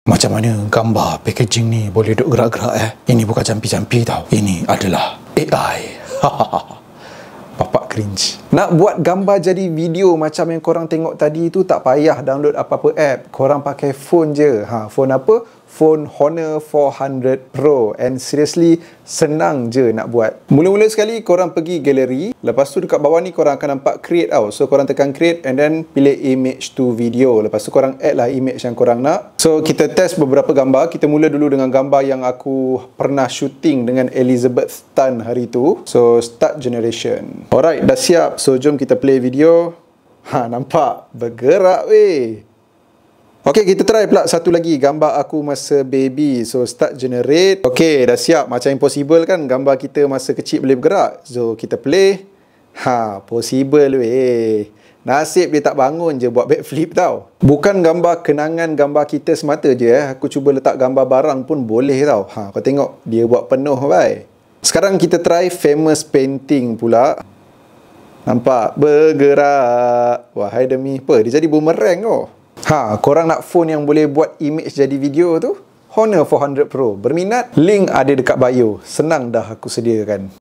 Macam mana gambar packaging ni boleh duk gerak-gerak Ini bukan campi-campi tau. Ini adalah AI. Bapak cringe. Nak buat gambar jadi video macam yang korang tengok tadi tu, tak payah download apa-apa app. Korang pakai phone je. Phone apa? Phone Honor 400 Pro. And seriously, senang je nak buat. Mula-mula sekali, korang pergi galeri. Lepas tu dekat bawah ni korang akan nampak create tau. So korang tekan create and then pilih image to video. Lepas tu korang add lah image yang korang nak. So kita test beberapa gambar. Kita mula dulu dengan gambar yang aku pernah shooting dengan Elizabeth Tan hari tu. So start generation. Alright, dah siap. So jom kita play video. Nampak? Bergerak weh. Okay, kita try pula satu lagi gambar aku masa baby. So start generate. Okay, dah siap. Macam impossible kan gambar kita masa kecil boleh bergerak. So kita play. Possible weh. Nasib dia tak bangun je buat backflip tau. Bukan gambar kenangan gambar kita semata je Aku cuba letak gambar barang pun boleh tau. Kau tengok dia buat penuh bye. Sekarang kita try famous painting pula. Nampak? Bergerak. Wahai demi apa? Dia jadi boomerang oh. Korang nak phone yang boleh buat image jadi video tu? Honor 400 Pro. Berminat? Link ada dekat bio. Senang dah aku sediakan.